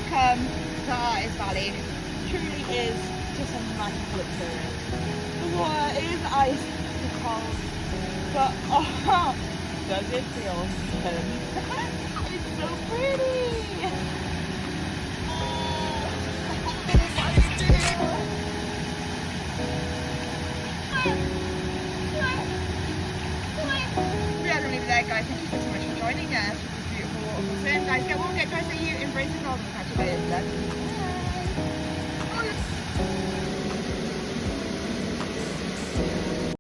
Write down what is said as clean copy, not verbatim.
have come to Artist Valley. Truly is just a magical experience. The water is ice cold, but oh, does it feel good? It's so pretty. We are going to leave it there, guys. Thank you so much for joining us for this beautiful waterfall swim. Guys, get warm, get dressed,